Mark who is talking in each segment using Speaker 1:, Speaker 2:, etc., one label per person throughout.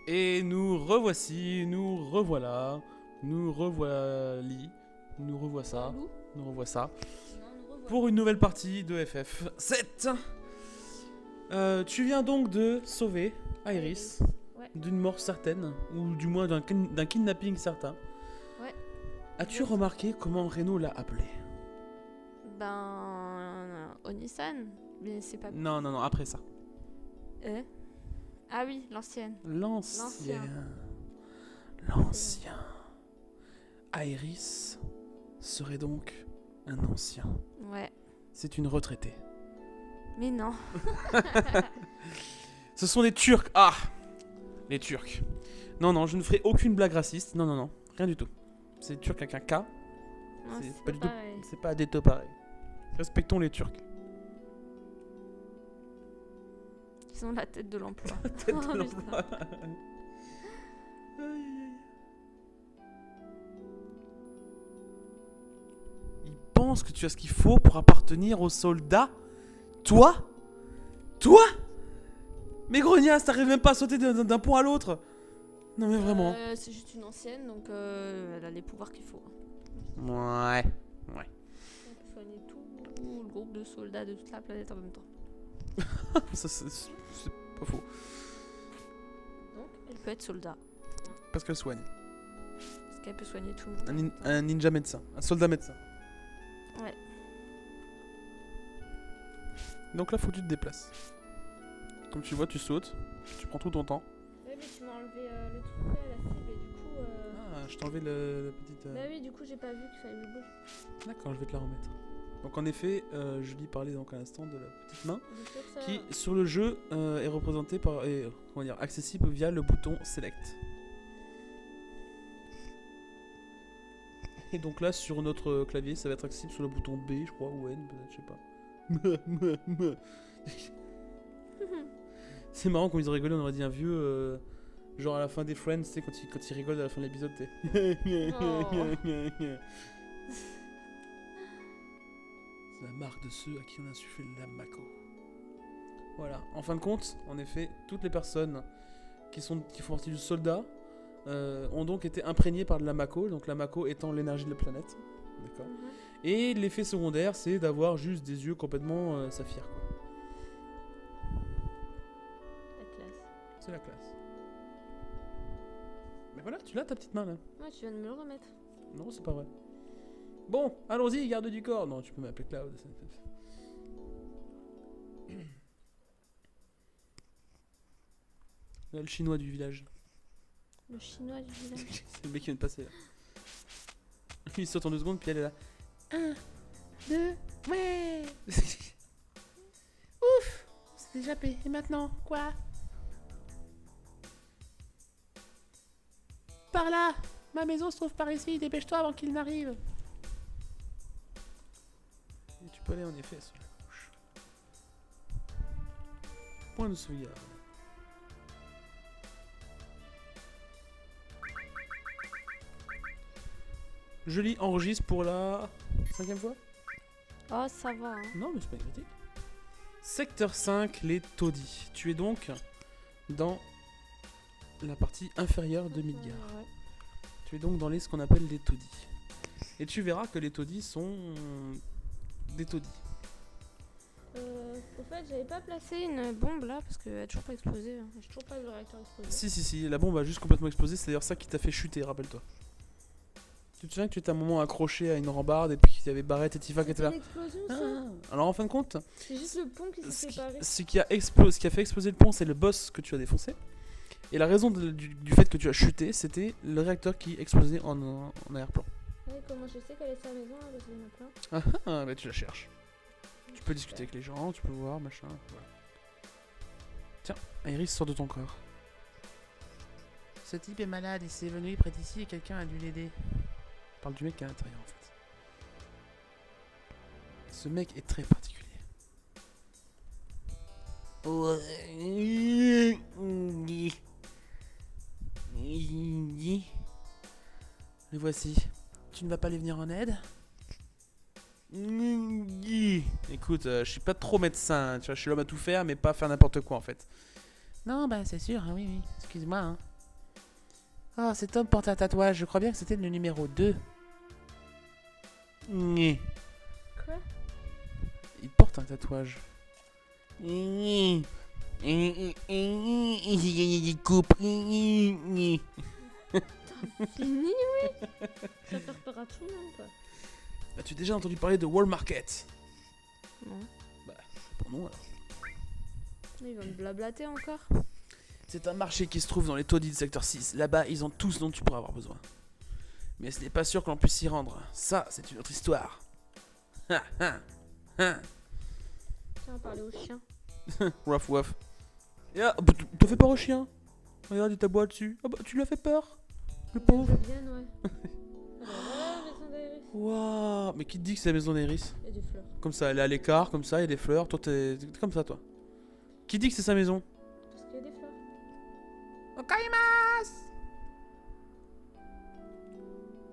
Speaker 1: Et nous revoici, nous revoilà, nous revoili, nous revois ça,
Speaker 2: Loup.
Speaker 1: nous revois ça,
Speaker 2: Non, nous revoilà.
Speaker 1: pour une nouvelle partie de FF7. Tu viens donc de sauver Iris
Speaker 2: Ouais.
Speaker 1: d'une mort certaine, ou du moins d'un kidnapping certain.
Speaker 2: Ouais.
Speaker 1: As-tu
Speaker 2: Ouais.
Speaker 1: remarqué comment Reno l'a appelé?
Speaker 2: Onisan. Mais c'est pas.
Speaker 1: Non, non, non, après ça.
Speaker 2: Ah oui, l'ancienne.
Speaker 1: L'ancien. Iris serait donc un ancien.
Speaker 2: Ouais.
Speaker 1: C'est une retraitée.
Speaker 2: Mais non.
Speaker 1: Ce sont des Turcs. Ah, les Turcs. Non, non, je ne ferai aucune blague raciste. Non, non, non, rien du tout. C'est Turc avec un K.
Speaker 2: Non,
Speaker 1: C'est pas du tout.
Speaker 2: pareil.
Speaker 1: C'est pas des deux pareil. Respectons les Turcs.
Speaker 2: Ils ont la tête de l'emploi.
Speaker 1: Tête de
Speaker 2: Oh,
Speaker 1: l'emploi.
Speaker 2: putain.
Speaker 1: Aïe, aïe. Il pense que tu as ce qu'il faut pour appartenir aux soldats. Toi? Toi? Mais grognasse, t'arrives même pas à sauter d'un pont à l'autre. Non mais vraiment.
Speaker 2: C'est juste une ancienne, donc elle a les pouvoirs qu'il faut.
Speaker 1: Ouais.
Speaker 2: On peut soigner tout le groupe de soldats de toute la planète en même temps.
Speaker 1: Ça, c'est pas faux.
Speaker 2: Donc, elle peut être soldat.
Speaker 1: Parce qu'elle soigne.
Speaker 2: Parce qu'elle peut soigner tout le monde.
Speaker 1: Un ninja médecin. Un soldat médecin.
Speaker 2: Ouais.
Speaker 1: Donc là, faut que tu te déplaces. Comme tu vois, tu sautes. Tu prends tout ton temps.
Speaker 2: Ouais, mais tu m'as enlevé le truc là, la cible, et du coup.
Speaker 1: Ah, je t'ai enlevé la petite...
Speaker 2: Bah oui, du coup, j'ai pas vu qu'il fallait que je bouge.
Speaker 1: D'accord, je vais te la remettre. Donc en effet, je lui parlais donc à l'instant de la petite main
Speaker 2: Bien sûr que ça.
Speaker 1: qui sur le jeu est représentée par, comment dire, accessible via le bouton Select. Et donc là sur notre clavier, ça va être accessible sur le bouton B, je crois, ou N, peut-être, je sais pas. C'est marrant quand ils ont rigolé, on aurait dit un vieux, genre à la fin des Friends, tu sais, quand ils rigolent à la fin de l'épisode, tu sais. C'est la marque de ceux à qui on a insufflé la Mako. Voilà. En fin de compte, en effet, toutes les personnes qui font partie du soldat ont donc été imprégnées par de la Mako. Donc la Mako étant l'énergie de la planète. D'accord.
Speaker 2: Mhm.
Speaker 1: Et l'effet secondaire, c'est d'avoir juste des yeux complètement saphir, quoi.
Speaker 2: La classe.
Speaker 1: C'est la classe. Mais voilà, tu l'as ta petite main là.
Speaker 2: Ouais, tu viens de me le remettre.
Speaker 1: Non, c'est pas vrai. Bon, allons-y, garde du corps. Non, tu peux m'appeler Cloud. Là, le chinois du village.
Speaker 2: Le chinois du village.
Speaker 1: C'est le mec qui vient de passer là. Il saute en 2 secondes, puis elle est là. 1, 2, ouais. Ouf, c'est déjà payé. Et maintenant, quoi? Par là. Ma maison se trouve par ici. Dépêche-toi avant qu'il n'arrive. Et tu peux aller en effet sur la gauche. Point de sauvegarde. Je lis enregistre pour la 5e fois.
Speaker 2: Oh, ça va. Hein.
Speaker 1: Non, mais c'est pas une critique. Secteur 5, les taudis. Tu es donc dans la partie inférieure de Midgar.
Speaker 2: Ouais.
Speaker 1: Tu es donc dans ce qu'on appelle les taudis. Et tu verras que les taudis sont des taudis.
Speaker 2: Au fait, j'avais pas placé une bombe là parce qu'elle a toujours pas explosé. Hein. J'ai toujours pas vu le réacteur exploser.
Speaker 1: Si, la bombe a juste complètement explosé. C'est d'ailleurs ça qui t'a fait chuter, rappelle-toi. Tu te souviens que tu étais un moment accroché à une rambarde et puis qu'il y avait Barrett et Tifa qui étaient
Speaker 2: C'est
Speaker 1: là.
Speaker 2: une explosion ça.
Speaker 1: Ah. Alors en fin de compte,
Speaker 2: C'est juste le pont qui s'est séparé.
Speaker 1: ce qui a fait exploser le pont, c'est le boss que tu as défoncé. Et la raison du fait que tu as chuté, c'était le réacteur qui explosait en arrière-plan.
Speaker 2: Ouais, comment je sais qu'elle est à la maison là, parce qu'il y en a plein.
Speaker 1: Ah, bah tu la cherches. Tu peux discuter avec les gens, tu peux voir, machin. Voilà. Tiens, Iris sort de ton corps. Ce type est malade, il s'est évanoui près d'ici et quelqu'un a dû l'aider. Parle du mec qui est à l'intérieur en fait. Ce mec est très particulier. Le voici. Tu ne vas pas lui venir en aide? Écoute, je suis pas trop médecin, tu vois, je suis l'homme à tout faire, mais pas faire n'importe quoi en fait. Non, bah c'est sûr, hein, oui, excuse-moi. Hein. Ah, cet homme porte un tatouage. Je crois bien que c'était le numéro 2. Gné.
Speaker 2: Quoi?
Speaker 1: Il porte un tatouage. Gné. J'ai compris.
Speaker 2: Fini, oui. Ça fait peur à tout le monde, quoi.
Speaker 1: As-tu déjà entendu parler de Wall Market?
Speaker 2: Non.
Speaker 1: Pour nous, alors.
Speaker 2: Il va me blablater encore.
Speaker 1: C'est un marché qui se trouve dans les taudis du secteur 6. Là-bas, ils ont tout ce dont tu pourras avoir besoin. Mais ce n'est pas sûr que l'on puisse s'y rendre. Ça, c'est une autre histoire. Ha, ha, ha.
Speaker 2: Tiens, on va parler au chien.
Speaker 1: Ruff, wuff. Et ah, bah, t'as fait peur au chien? Regarde, il t'aboie dessus. Ah bah, tu lui as fait peur? Le pauvre.
Speaker 2: Je viens, ouais. Alors, voilà, la maison d'Iris.
Speaker 1: Waouh. Mais qui te dit que c'est la maison d'Iris?
Speaker 2: Il y a des fleurs.
Speaker 1: Comme ça, elle est à l'écart, comme ça, il y a des fleurs. Toi, t'es comme ça, toi. Qui dit que c'est sa maison?
Speaker 2: Parce qu'il y a des fleurs.
Speaker 1: Okaimasu.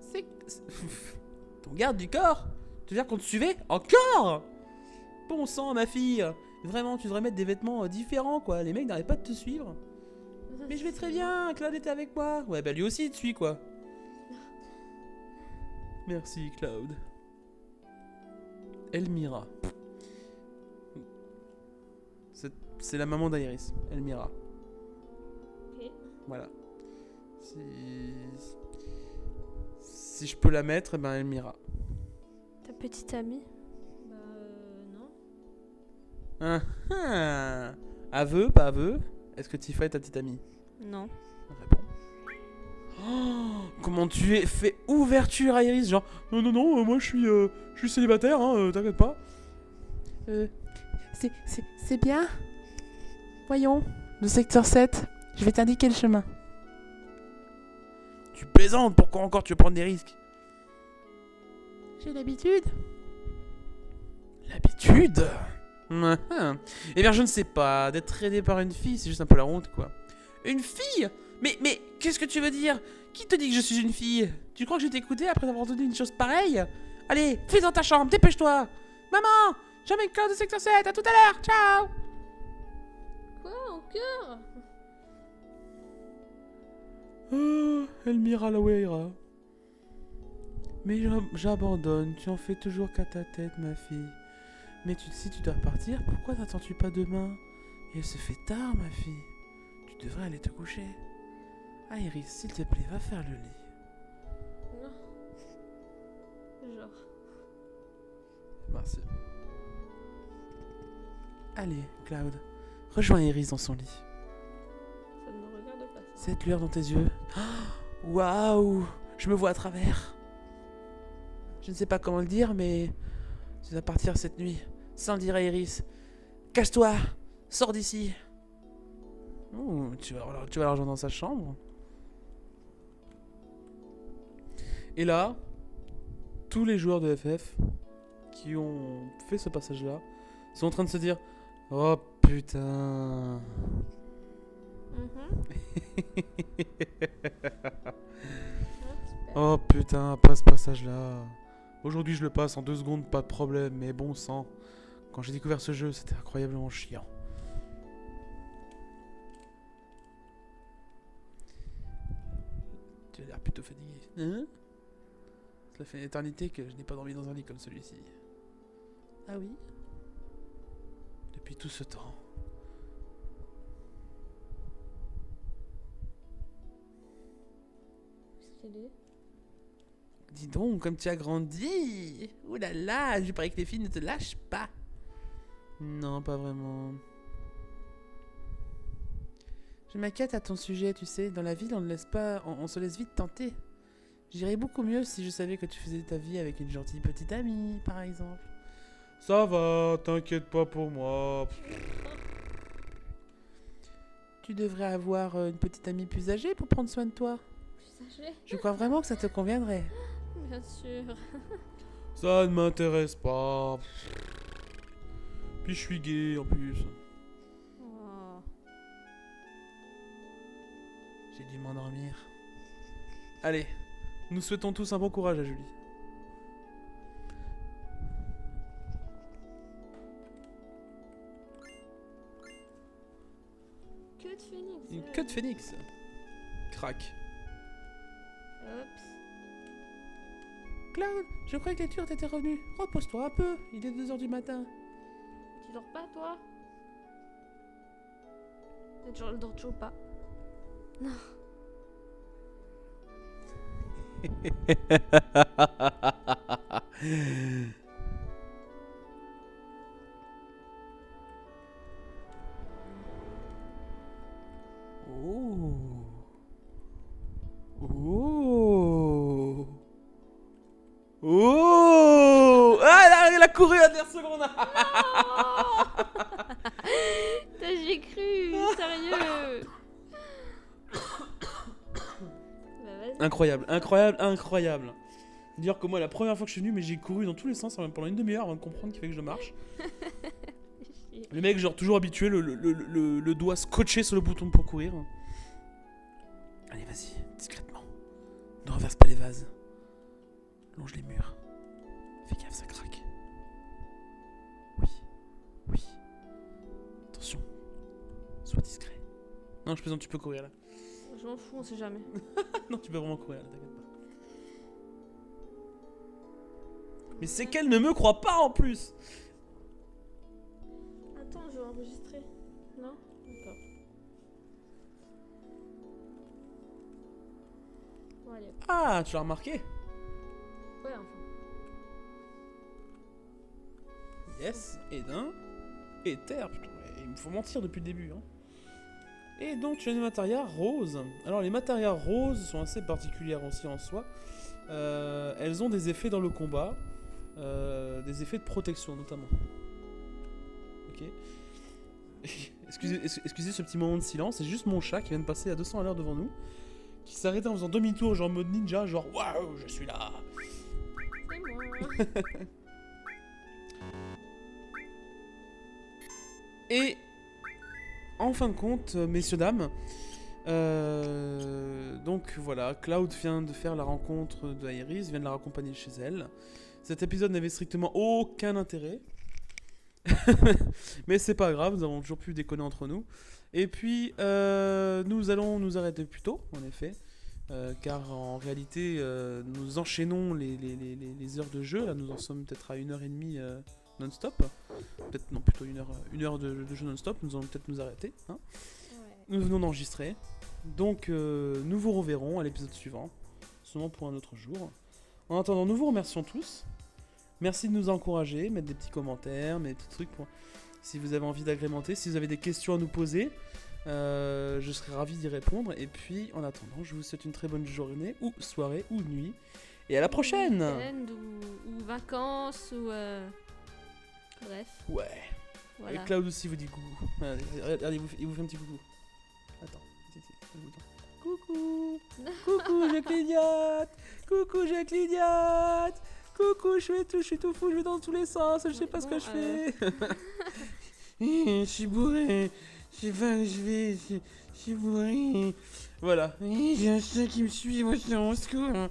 Speaker 1: C'est... Ton garde du corps? Tu veux dire qu'on te suivait? Encore? Bon sang, ma fille. Vraiment, tu devrais mettre des vêtements différents, quoi. Les mecs n'arrêtent pas de te suivre. Mais je vais très bien, Cloud était avec moi. Ouais, bah lui aussi, il te suit, quoi. Merci, Cloud. Elmira. C'est la maman d'Iris, Elmira.
Speaker 2: Ok.
Speaker 1: Voilà. Si je peux la mettre, eh ben Elmira.
Speaker 2: Ta petite amie? Bah, non.
Speaker 1: Ah, ah. Aveu, pas aveu? Est-ce que Tifa est ta petite amie?
Speaker 2: Non.
Speaker 1: Réponds. Oh, comment tu es fait ouverture à Iris, genre non non non, moi je suis célibataire, hein, t'inquiète pas. C'est bien. Voyons, le secteur 7, je vais t'indiquer le chemin. Tu plaisantes, pourquoi encore tu veux prendre des risques? J'ai l'habitude. L'habitude? Eh bien je ne sais pas, d'être aidé par une fille, c'est juste un peu la honte quoi. Une fille? Mais qu'est-ce que tu veux dire? Qui te dit que je suis une fille? Tu crois que je vais t'écouter après avoir entendu une chose pareille? Allez, fais dans ta chambre, dépêche-toi. Maman, j'emmène Claude au secteur 7, à tout à l'heure, ciao.
Speaker 2: Quoi, encore?
Speaker 1: Oh, Elmira Lawera. Mais j'abandonne, tu en fais toujours qu'à ta tête, ma fille. Mais si tu dois partir, pourquoi n'attends-tu pas demain? Il se fait tard, ma fille. Tu devrais aller te coucher. Ah, Iris, s'il te plaît, va faire le lit.
Speaker 2: Non. Genre.
Speaker 1: Merci. Allez, Cloud, rejoins Iris dans son lit.
Speaker 2: Ça ne me regarde pas. Ça.
Speaker 1: Cette lueur dans tes yeux. Oh, waouh, je me vois à travers. Je ne sais pas comment le dire, mais tu dois partir cette nuit, sans le dire à Iris. Cache-toi, sors d'ici. Oh, tu vas la rejoindre dans sa chambre. Et là, tous les joueurs de FF qui ont fait ce passage-là sont en train de se dire: oh putain. Oh putain, pas ce passage-là. Aujourd'hui je le passe en 2 secondes, pas de problème, mais bon sang. Quand j'ai découvert ce jeu, c'était incroyablement chiant. Tu as l'air plutôt fatigué. Hein? Cela fait une éternité que je n'ai pas dormi dans un lit comme celui-ci. Ah oui? Depuis tout ce temps.
Speaker 2: Stylé.
Speaker 1: Dis donc, comme tu as grandi. Ouh là là, je parie que les filles ne te lâchent pas. Non, pas vraiment. Je m'inquiète à ton sujet, tu sais. Dans la ville, on ne laisse pas, on se laisse vite tenter. J'irais beaucoup mieux si je savais que tu faisais ta vie avec une gentille petite amie, par exemple. Ça va, t'inquiète pas pour moi. Tu devrais avoir une petite amie plus âgée pour prendre soin de toi.
Speaker 2: Plus âgé?
Speaker 1: Je crois vraiment que ça te conviendrait.
Speaker 2: Bien sûr.
Speaker 1: Ça ne m'intéresse pas. Puis je suis gay en plus.
Speaker 2: Oh.
Speaker 1: J'ai dû m'endormir. Allez, nous souhaitons tous un bon courage à Julie.
Speaker 2: Queue de phénix.
Speaker 1: Une queue de phénix. Crac.
Speaker 2: Oups.
Speaker 1: Cloud, je croyais que les tueurs étaient revenus. Repose-toi un peu, il est 2h du matin.
Speaker 2: Tu dors pas, toi? Elle dort toujours pas. Non.
Speaker 1: Oh. Oh. Oh. Ah, elle a couru à 10 secondes.
Speaker 2: Putain, j'y ai cru, sérieux. Bah, vas-y.
Speaker 1: Incroyable, incroyable, incroyable. Dire que moi, la première fois que je suis venu, mais j'ai couru dans tous les sens pendant une demi-heure avant de comprendre qu'il fallait que je marche. Le mec, genre, toujours habitué, le doigt scotché sur le bouton pour courir. Allez, vas-y, discrètement. Ne renverse pas les vases. Longe les murs. Fais gaffe, ça craque. Oui, oui. Attention, sois discret. Non, je plaisante, tu peux courir là.
Speaker 2: Je m'en fous, on sait jamais.
Speaker 1: Non, tu peux vraiment courir là, t'inquiète pas. Mais c'est qu'elle ne me croit pas en plus.
Speaker 2: Attends, je vais enregistrer. Non? D'accord. Bon, allez.
Speaker 1: Ah, tu l'as remarqué?
Speaker 2: Ouais, enfin.
Speaker 1: Yes, et d'un. Et terre, putain, il me faut mentir depuis le début. Hein. Et donc, tu as une matérias rose. Alors, les matérias roses sont assez particulières aussi en soi. Elles ont des effets dans le combat. Des effets de protection notamment. Ok. Excusez ce petit moment de silence, c'est juste mon chat qui vient de passer à 200 à l'heure devant nous, qui s'arrêtait en faisant demi-tour genre mode ninja, genre waouh, je suis là.
Speaker 2: C'est moi.
Speaker 1: Et en fin de compte, messieurs dames, donc voilà, Cloud vient de faire la rencontre de Iris, vient de la raccompagner chez elle. Cet épisode n'avait strictement aucun intérêt. Mais c'est pas grave, nous avons toujours pu déconner entre nous. Et puis, nous allons nous arrêter plus tôt, en effet. Car en réalité, nous enchaînons les heures de jeu. Là, nous en sommes peut-être à 1h30 non-stop. Peut-être, non, plutôt une heure de jeu non-stop. Nous allons peut-être nous arrêter. Hein.
Speaker 2: Ouais.
Speaker 1: Nous venons d'enregistrer. Donc, nous vous reverrons à l'épisode suivant. Sûrement pour un autre jour. En attendant, nous vous remercions tous. Merci de nous encourager, mettre des petits commentaires, mettre des petits trucs pour... si vous avez envie d'agrémenter, si vous avez des questions à nous poser, je serai ravi d'y répondre. Et puis, en attendant, je vous souhaite une très bonne journée, ou soirée, ou nuit. Et à la prochaine.
Speaker 2: Week-end ou vacances, ou... Bref,
Speaker 1: Ouais.
Speaker 2: voilà.
Speaker 1: Et Cloud aussi vous dit coucou. Regardez, il vous fait un petit coucou. Attends. Coucou. Coucou, je clignote. Coucou, je clignote. Coucou, je suis tout fou, je vais dans tous les sens, je sais pas ce que je fais. Je suis bourré. Je sais pas où je vais. Je suis bourré. Voilà. J'ai un chat qui me suit, moi je suis en secours.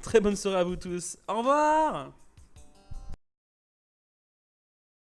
Speaker 1: Très bonne soirée à vous tous. Au revoir.